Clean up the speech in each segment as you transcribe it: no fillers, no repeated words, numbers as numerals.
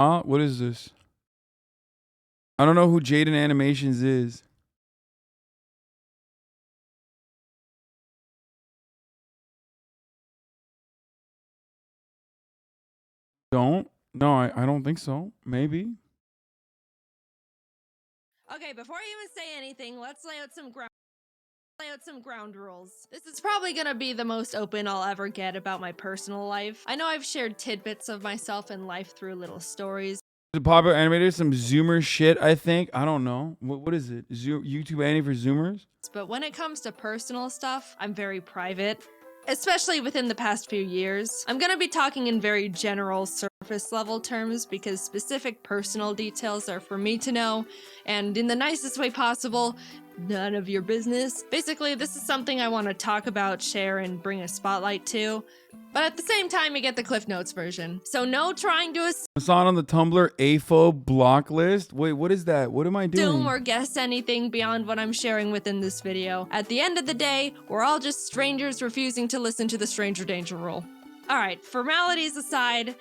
What is this? I don't know who JaidenAnimations is. Don't? No, I don't think so. Maybe. Okay, before I even say anything, let's lay out some ground rules. This is probably gonna be the most open I'll ever get about my personal life. I know I've shared tidbits of myself and life through little stories. The popular animator, some Zoomer shit, I think. I don't know. What is it? YouTube Annie for Zoomers? But when it comes to personal stuff, I'm very private. Especially within the past few years. I'm gonna be talking in very general surface level terms because specific personal details are for me to know, and in the nicest way possible, none of your business. Basically, this is something I want to talk about, share, and bring a spotlight to. But at the same time, you get the Cliff Notes version. So no trying to Hasan on the Tumblr AFO block list? Wait, what is that? What am I doing? assume or guess anything beyond what I'm sharing within this video. At the end of the day, we're all just strangers refusing to listen to the stranger danger rule. Alright, formalities aside,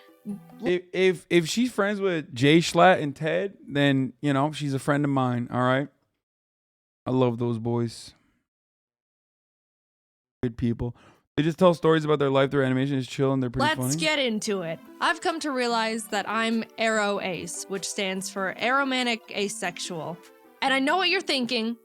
If she's friends with Jay Schlatt and Ted, then, you know, she's a friend of mine, all right? I love those boys. Good people. They just tell stories about their life, their animation is chill, and they're pretty funny. let's get into it. I've come to realize that I'm Aroace, which stands for aromantic asexual. And I know what you're thinking.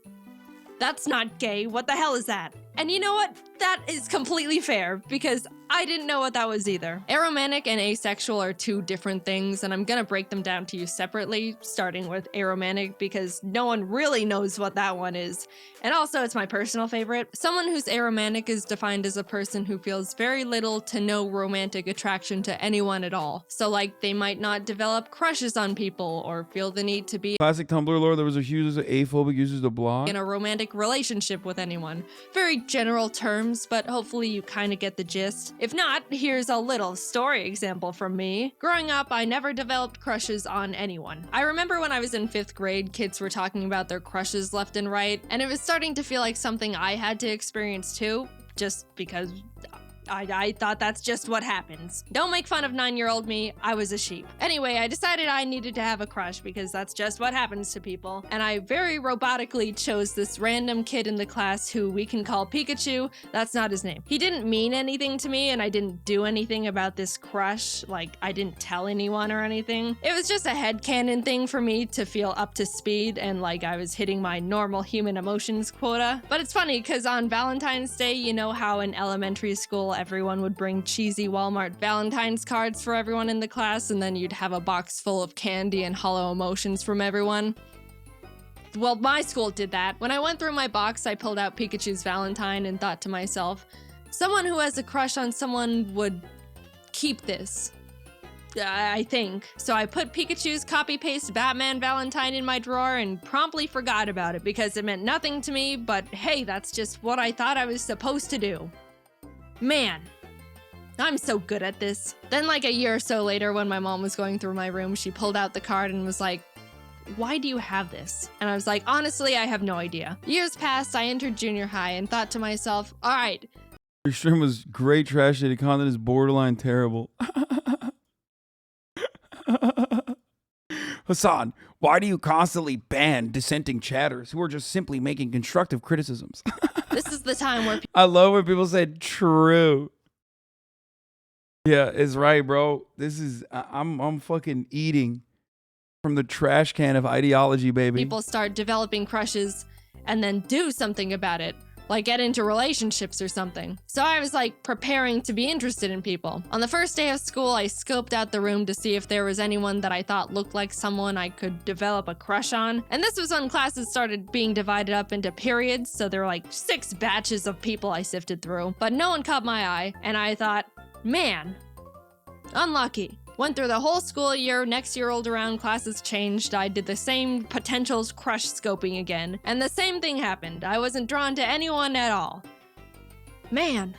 That's not gay. What the hell is that? And you know what? That is completely fair, because I didn't know what that was either. Aromantic and asexual are two different things, and I'm gonna break them down to you separately, starting with aromantic, because no one really knows what that one is. And also, it's my personal favorite. Someone who's aromantic is defined as a person who feels very little to no romantic attraction to anyone at all. So like, they might not develop crushes on people, or feel the need to be Classic Tumblr lore, there was a huge aphobic uses the blog. in a romantic relationship with anyone. Very general terms, but hopefully you kind of get the gist. If not, here's a little story example from me. Growing up, I never developed crushes on anyone. I remember when I was in 5th grade, kids were talking about their crushes left and right, and it was starting to feel like something I had to experience too, just because I thought that's just what happens. Don't make fun of 9-year-old me, I was a sheep. Anyway, I decided I needed to have a crush because that's just what happens to people. And I very robotically chose this random kid in the class who we can call Pikachu. That's not his name. He didn't mean anything to me and I didn't do anything about this crush. Like, I didn't tell anyone or anything. It was just a headcanon thing for me to feel up to speed and like I was hitting my normal human emotions quota. But it's funny because on Valentine's Day, you know how in elementary school everyone would bring cheesy Walmart Valentine's cards for everyone in the class, and then you'd have a box full of candy and hollow emotions from everyone? Well, my school did that. When I went through my box, I pulled out Pikachu's Valentine and thought to myself, someone who has a crush on someone would keep this. I think. So I put Pikachu's copy-paste Batman Valentine in my drawer and promptly forgot about it because it meant nothing to me, but hey, that's just what I thought I was supposed to do. Man, I'm so good at this. Then like a year or so later when my mom was going through my room, she pulled out the card and was like, why do you have this? And I was like, honestly, I have no idea. Years passed, I entered junior high and thought to myself, all right. Your stream was great trash, the content is borderline terrible. Hasan, why do you constantly ban dissenting chatters who are just simply making constructive criticisms? This is the time where I love when people say true. Yeah, it's right, bro. This is I'm fucking eating from the trash can of ideology, baby. people start developing crushes and then do something about it. Like get into relationships or something. So I was like preparing to be interested in people. On the first day of school, I scoped out the room to see if there was anyone that I thought looked like someone I could develop a crush on. And this was when classes started being divided up into periods, so there were like 6 batches of people I sifted through. But no one caught my eye, and I thought, man, unlucky. Went through the whole school year, next year rolled around, classes changed, I did the same potentials crush scoping again, and the same thing happened. I wasn't drawn to anyone at all. Man,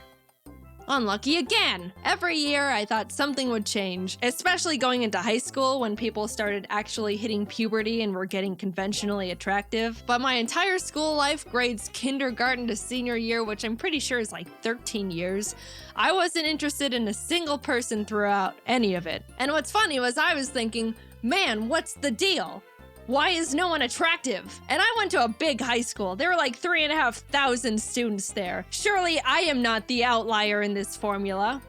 Unlucky again. Every year I thought something would change, especially going into high school when people started actually hitting puberty and were getting conventionally attractive. But my entire school life, grades kindergarten to senior year, which I'm pretty sure is like 13 years, I wasn't interested in a single person throughout any of it. And what's funny was I was thinking, man, what's the deal? Why is no one attractive? And I went to a big high school. There were like 3,500 students there. Surely I am not the outlier in this formula.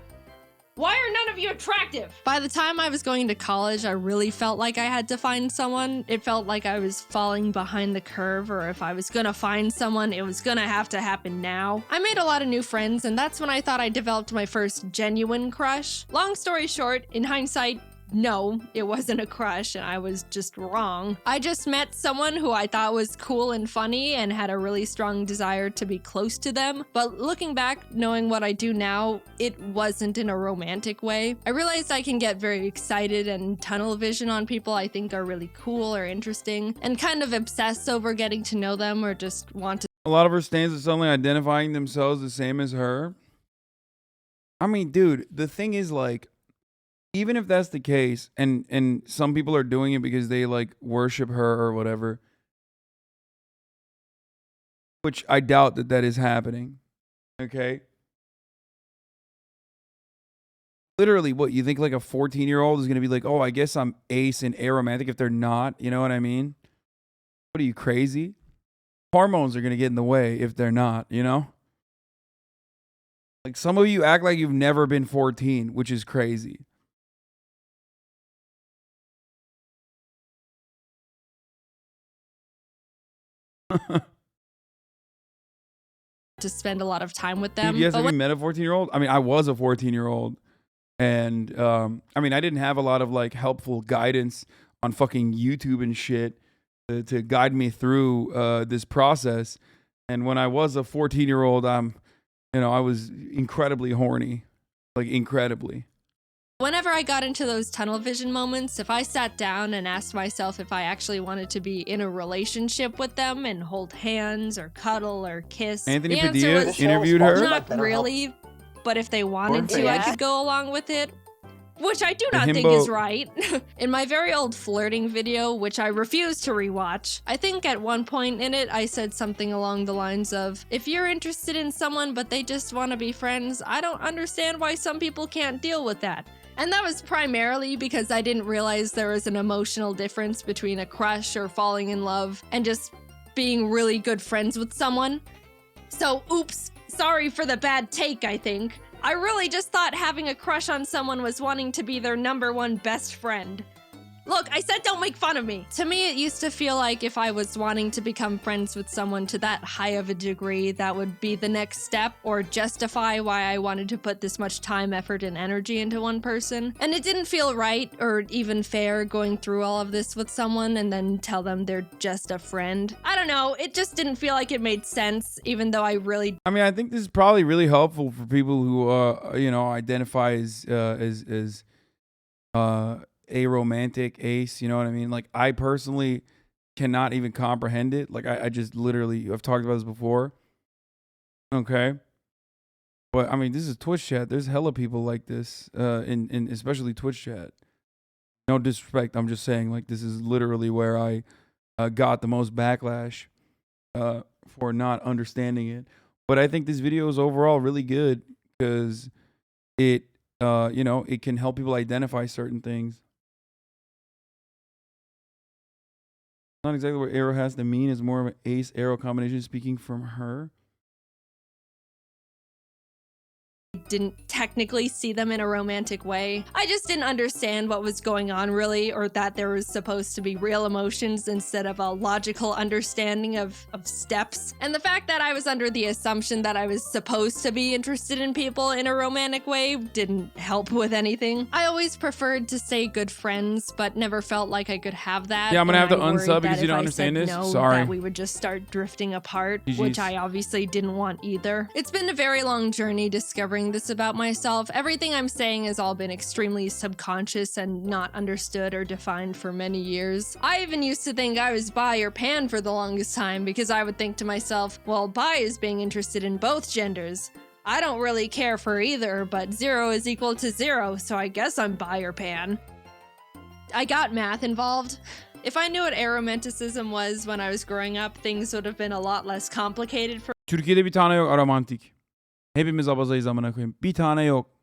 Why are none of you attractive? By the time I was going to college, I really felt like I had to find someone. It felt like I was falling behind the curve, or if I was gonna find someone, it was gonna have to happen now. I made a lot of new friends, and that's when I thought I developed my first genuine crush. Long story short, in hindsight, no, it wasn't a crush and I was just wrong. I just met someone who I thought was cool and funny and had a really strong desire to be close to them. But looking back, knowing what I do now, it wasn't in a romantic way. I realized I can get very excited and tunnel vision on people I think are really cool or interesting and kind of obsess over getting to know them or just want to. A lot of her stands are suddenly identifying themselves the same as her. I mean, dude, the thing is, like, even if that's the case, and some people are doing it because they like worship her or whatever, which I doubt that that is happening. Okay. Literally, what you think like a 14-year-old is gonna be like, oh, I guess I'm ace and aromantic if they're not, you know what I mean? What are you, crazy? Hormones are gonna get in the way if they're not, you know? Like, some of you act like you've never been 14, which is crazy. To spend a lot of time with them. Dude, yes, have you met a 14-year-old? I mean, I was a 14-year-old. And, I mean, I didn't have a lot of, like, helpful guidance on fucking YouTube and shit to guide me through this process. And when I was a 14-year-old, I was incredibly horny. Like, incredibly. Whenever I got into those tunnel vision moments, if I sat down and asked myself if I actually wanted to be in a relationship with them and hold hands or cuddle or kiss, Anthony the answer Padilla was interviewed her? not really, but if they wanted to, I could go along with it. Which I do The not think himbo- is right. In my very old flirting video, which I refuse to rewatch, I think at one point in it, I said something along the lines of, if you're interested in someone but they just want to be friends, I don't understand why some people can't deal with that. And that was primarily because I didn't realize there was an emotional difference between a crush or falling in love and just being really good friends with someone. So, oops, sorry for the bad take, I think. I really just thought having a crush on someone was wanting to be their #1 best friend. Look, I said don't make fun of me. To me, it used to feel like if I was wanting to become friends with someone to that high of a degree, that would be the next step or justify why I wanted to put this much time, effort, and energy into one person. And it didn't feel right or even fair going through all of this with someone and then tell them they're just a friend. I don't know, it just didn't feel like it made sense, even though I really... I mean, I think this is probably really helpful for people who, identify as aromantic, ace, you know what I mean? Like, I personally cannot even comprehend it. Like, I just literally, I've talked about this before. Okay. But I mean, this is Twitch chat. There's hella people like this, in especially Twitch chat. No disrespect. I'm just saying, like, this is literally where I got the most backlash for not understanding it. But I think this video is overall really good because it, it can help people identify certain things. Not exactly what arrow has to mean. Is more of an ace arrow combination speaking from her. didn't technically see them in a romantic way. I just didn't understand what was going on really, or that there was supposed to be real emotions instead of a logical understanding of steps. And the fact that I was under the assumption that I was supposed to be interested in people in a romantic way didn't help with anything. I always preferred to stay good friends, but never felt like I could have that. Yeah, I'm gonna have to And I worried unsub because that you don't if I understand said this. no, Sorry. that we would just start drifting apart, GG's. which I obviously didn't want either. It's been a very long journey discovering this about myself. Everything I'm saying has all been extremely subconscious and not understood or defined for many years. I even used to think I was bi or pan for the longest time because I would think to myself, well, bi is being interested in both genders. I don't really care for either, but 0 is equal to 0, so I guess I'm bi or pan. I got math involved. If I knew what aromanticism was when I was growing up, things would have been a lot less complicated for Türkiye'de bir tane yok aromantik. Hepimiz abazayız amına koyayım. Bir tane yok.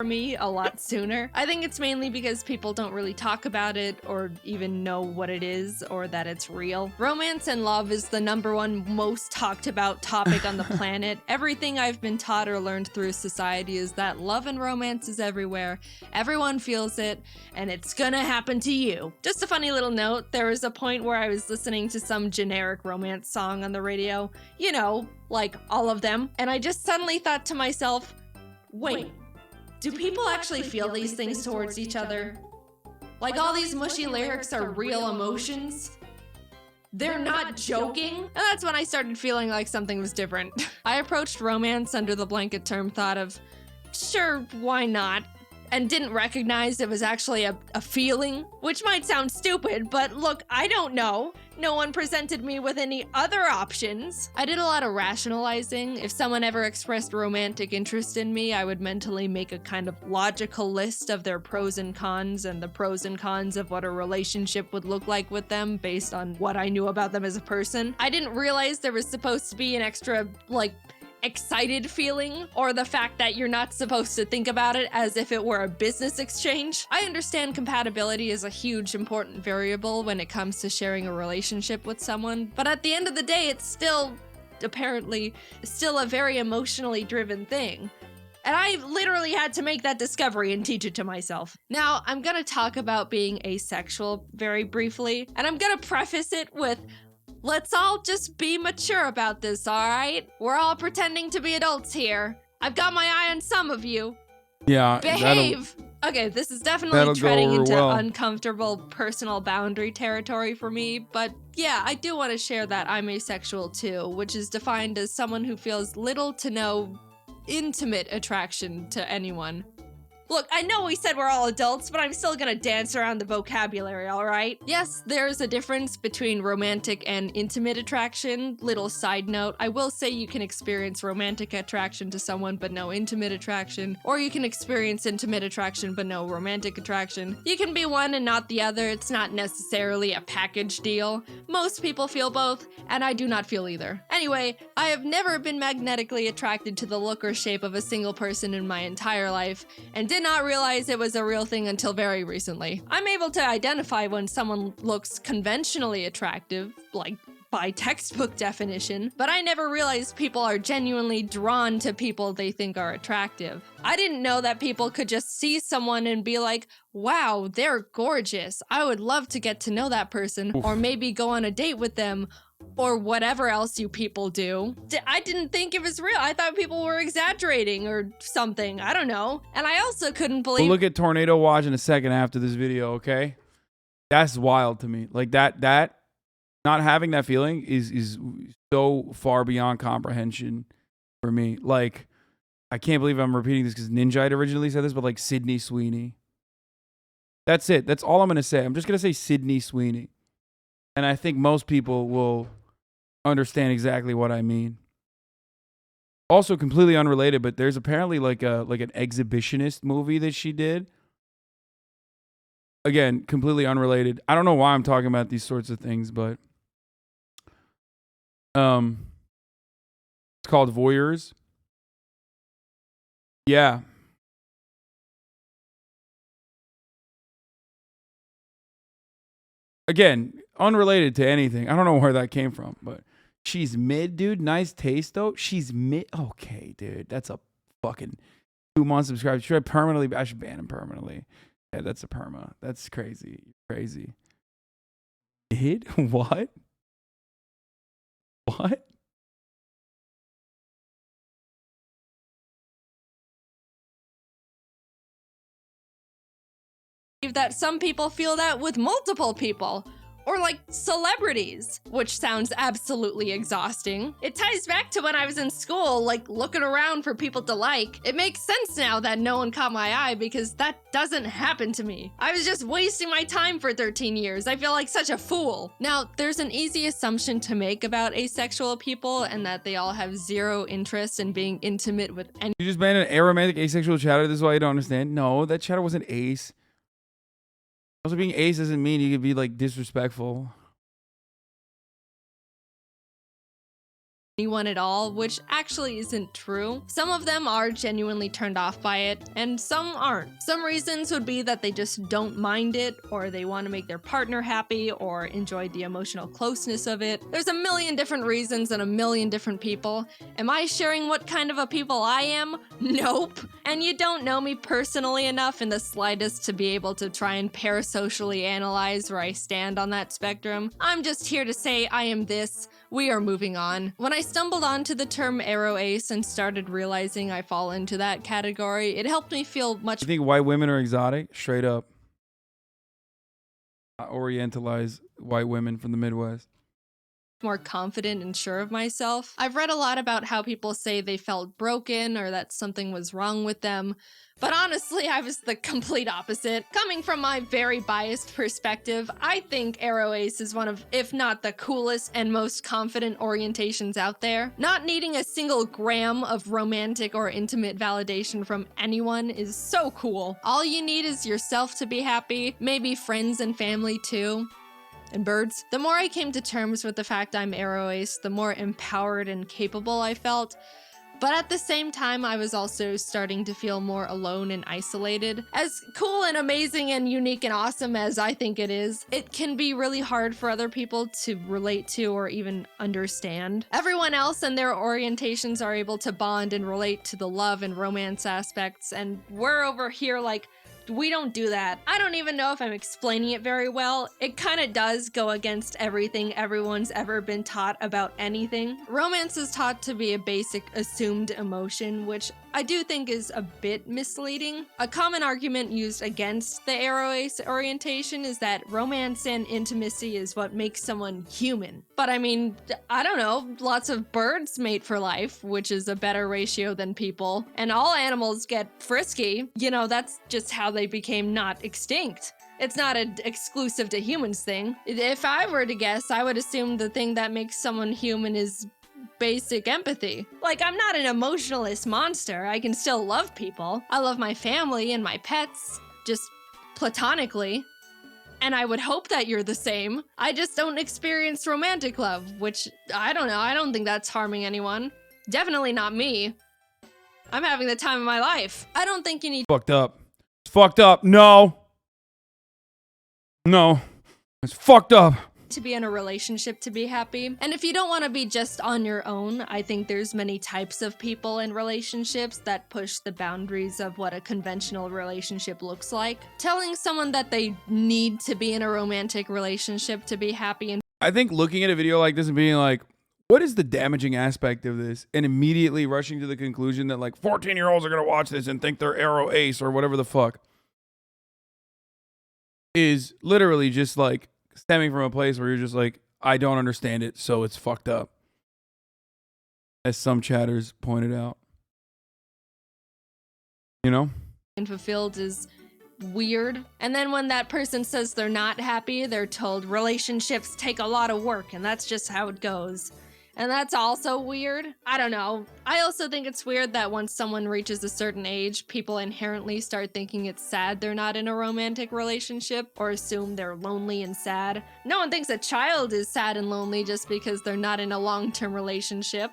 me a lot sooner. I think it's mainly because people don't really talk about it or even know what it is or that it's real. Romance and love is the #1 most talked about topic on the planet. Everything I've been taught or learned through society is that love and romance is everywhere. Everyone feels it, and it's gonna happen to you. Just a funny little note, there was a point where I was listening to some generic romance song on the radio, you know, like all of them, and I just suddenly thought to myself, wait, do people actually feel these things towards each other? Like all these mushy lyrics are real emotions? They're not joking? And that's when I started feeling like something was different. I approached romance under the blanket term thought of, sure, why not? And didn't recognize it was actually a feeling, which might sound stupid, but look, I don't know. No one presented me with any other options. I did a lot of rationalizing. If someone ever expressed romantic interest in me, I would mentally make a kind of logical list of their pros and cons and the pros and cons of what a relationship would look like with them based on what I knew about them as a person. I didn't realize there was supposed to be an extra, like, excited feeling, or the fact that you're not supposed to think about it as if it were a business exchange. I understand compatibility is a huge important variable when it comes to sharing a relationship with someone, but at the end of the day, it's still, apparently, still a very emotionally driven thing. And I literally had to make that discovery and teach it to myself. Now, I'm gonna talk about being asexual very briefly, and I'm gonna preface it with, let's all just be mature about this, alright? We're all pretending to be adults here. I've got my eye on some of you. Yeah. Behave! Okay, this is definitely treading over into well. uncomfortable personal boundary territory for me, but yeah, I do want to share that I'm asexual too, which is defined as someone who feels little to no intimate attraction to anyone. Look, I know we said we're all adults, but I'm still gonna dance around the vocabulary, alright? Yes, there's a difference between romantic and intimate attraction. Little side note, I will say you can experience romantic attraction to someone but no intimate attraction, or you can experience intimate attraction but no romantic attraction. You can be one and not the other, it's not necessarily a package deal. Most people feel both, and I do not feel either. Anyway, I have never been magnetically attracted to the look or shape of a single person in my entire life, and did not realize it was a real thing until very recently. I'm able to identify when someone looks conventionally attractive, like by textbook definition, but I never realized people are genuinely drawn to people they think are attractive. I didn't know that people could just see someone and be like, wow, they're gorgeous. I would love to get to know that person, or maybe go on a date with them, or whatever else you people do. I didn't think it was real. I thought people were exaggerating or something. I don't know. And I also couldn't believe— We'll look at Tornado Watch in a second after this video, okay? That's wild to me. Like that not having that feeling is so far beyond comprehension for me. Like, I can't believe I'm repeating this because Ninja had originally said this, but like Sydney Sweeney. That's it. That's all I'm gonna say. I'm just gonna say Sydney Sweeney. And I think most people will understand exactly what I mean. Also completely unrelated, but there's apparently like an exhibitionist movie that she did. Again, completely unrelated. I don't know why I'm talking about these sorts of things, but it's called Voyeurs. Yeah. Again, unrelated to anything. I don't know where that came from, but she's mid, dude. Nice taste, though. She's mid. Okay, dude. That's a fucking 2 months subscribed. Should I permanently? I should ban him permanently. Yeah, that's a perma. That's crazy. Crazy. Mid? What? What? that some people feel that with multiple people, Or like celebrities, which sounds absolutely exhausting. It ties back to when I was in school, like looking around for people to like. It makes sense now that no one caught my eye because that doesn't happen to me. I was just wasting my time for 13 years. I feel like such a fool. Now, there's an easy assumption to make about asexual people and that they all have zero interest in being intimate with anyone. You just banned an aromantic asexual chatter. This is why you don't understand. No, that chatter wasn't ace. Also, being ace doesn't mean you could be like disrespectful. Anyone at all, which actually isn't true. Some of them are genuinely turned off by it, and some aren't. Some reasons would be that they just don't mind it, or they want to make their partner happy, or enjoy the emotional closeness of it. There's a million different reasons and a million different people. Am I sharing what kind of a people I am? Nope. And you don't know me personally enough in the slightest to be able to try and parasocially analyze where I stand on that spectrum. I'm just here to say I am this. We are moving on. When I stumbled onto the term Aroace and started realizing I fall into that category, it helped me feel much. You think white women are exotic? Straight up. I orientalize white women from the Midwest. More confident and sure of myself. I've read a lot about how people say they felt broken or that something was wrong with them, but honestly, I was the complete opposite. Coming from my very biased perspective, I think Aroace is one of, if not the coolest and most confident orientations out there. Not needing a single gram of romantic or intimate validation from anyone is so cool. All you need is yourself to be happy, maybe friends and family too. And birds. The more I came to terms with the fact I'm Aroace, the more empowered and capable I felt. But at the same time, I was also starting to feel more alone and isolated. As cool and amazing and unique and awesome as I think it is, it can be really hard for other people to relate to or even understand. Everyone else and their orientations are able to bond and relate to the love and romance aspects, and we're over here like, we don't do that. I don't even know if I'm explaining it very well. It kind of does go against everything everyone's ever been taught about anything. Romance is taught to be a basic assumed emotion, which I do think is a bit misleading. A common argument used against the Aroace orientation is that romance and intimacy is what makes someone human. But I mean, I don't know, lots of birds mate for life, which is a better ratio than people, and all animals get frisky. You know, that's just how they became not extinct. It's not an exclusive to humans thing. If I were to guess, I would assume the thing that makes someone human is basic empathy. Like, I'm not an emotionalist monster. I can still love people. I love my family and my pets, just platonically. And I would hope that you're the same. I just don't experience romantic love, which, I don't know, I don't think that's harming anyone. Definitely not me. I'm having the time of my life. I don't think you need— Fucked up. It's fucked up. No. No. It's fucked up. To be in a relationship to be happy. And if you don't want to be just on your own, I think there's many types of people in relationships that push the boundaries of what a conventional relationship looks like. Telling someone that they need to be in a romantic relationship to be happy and— I think looking at a video like this and being like, what is the damaging aspect of this? And immediately rushing to the conclusion that like 14-year-olds are going to watch this and think they're Aroace or whatever the fuck is literally just like stemming from a place where you're just like, I don't understand it, so it's fucked up. As some chatters pointed out. You know? and fulfilled is weird. And then when that person says they're not happy, they're told relationships take a lot of work and that's just how it goes. And that's also weird. I don't know. I also think it's weird that once someone reaches a certain age, people inherently start thinking it's sad they're not in a romantic relationship or assume they're lonely and sad. No one thinks a child is sad and lonely just because they're not in a long-term relationship.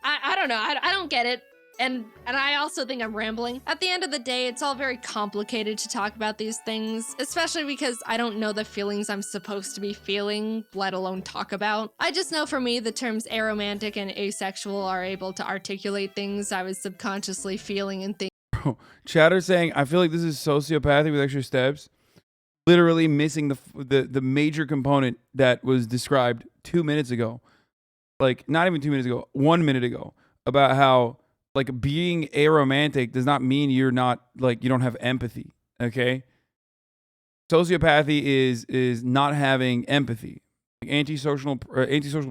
I don't know. I don't get it. And I also think I'm rambling. At the end of the day, it's all very complicated to talk about these things, especially because I don't know the feelings I'm supposed to be feeling, let alone talk about. I just know for me, the terms aromantic and asexual are able to articulate things I was subconsciously feeling and thinking. Chatter saying, I feel like this is sociopathic with extra steps. Literally missing the major component that was described 2 minutes ago. Like, not even 2 minutes ago, 1 minute ago, about how like being aromantic does not mean you're not like you don't have empathy, okay? Sociopathy is not having empathy. Antisocial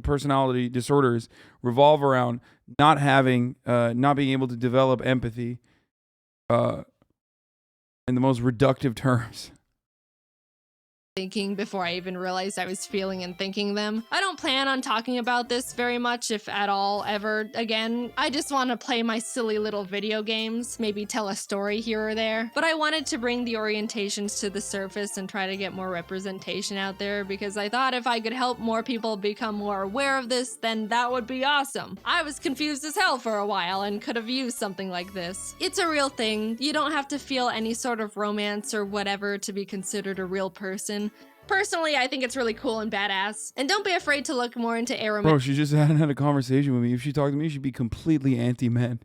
personality disorders revolve around not being able to develop empathy in the most reductive terms. Thinking before I even realized I was feeling and thinking them. I don't plan on talking about this very much, if at all, ever again. I just want to play my silly little video games, maybe tell a story here or there. But I wanted to bring the orientations to the surface and try to get more representation out there, because I thought if I could help more people become more aware of this, then that would be awesome. I was confused as hell for a while and could have used something like this. It's a real thing. You don't have to feel any sort of romance or whatever to be considered a real person. Personally, I think it's really cool and badass. And don't be afraid to look more into Aroace. Bro, she just hadn't had a conversation with me. If she talked to me, she'd be completely anti-men.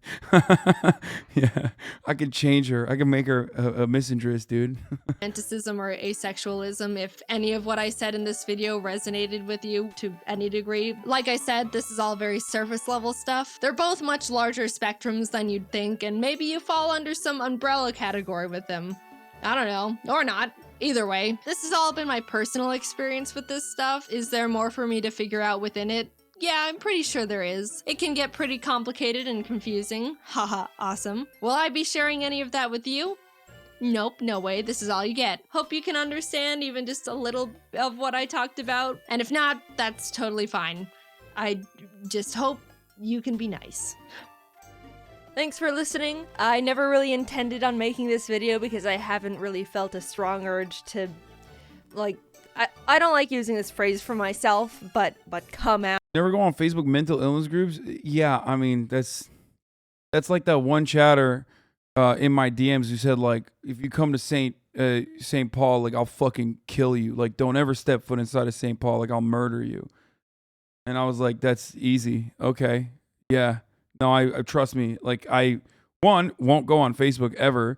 Yeah, I could change her. I could make her a misandrist, dude. Romanticism or asexualism, if any of what I said in this video resonated with you to any degree. Like I said, this is all very surface level stuff. They're both much larger spectrums than you'd think, and maybe you fall under some umbrella category with them. I don't know, or not. Either way, this has all been my personal experience with this stuff. Is there more for me to figure out within it? Yeah, I'm pretty sure there is. It can get pretty complicated and confusing. Haha, awesome. Will I be sharing any of that with you? Nope, no way, this is all you get. Hope you can understand even just a little of what I talked about. And if not, that's totally fine. I just hope you can be nice. Thanks for listening. I never really intended on making this video because I haven't really felt a strong urge to, like, I don't like using this phrase for myself, but come out. Never go on Facebook mental illness groups? Yeah, I mean, that's like that one chatter in my DMs who said, like, if you come to St. Paul, like, I'll fucking kill you. Like, don't ever step foot inside of St. Paul. Like, I'll murder you. And I was like, that's easy. Okay. Yeah. No, I trust me. Like, I won't go on Facebook ever.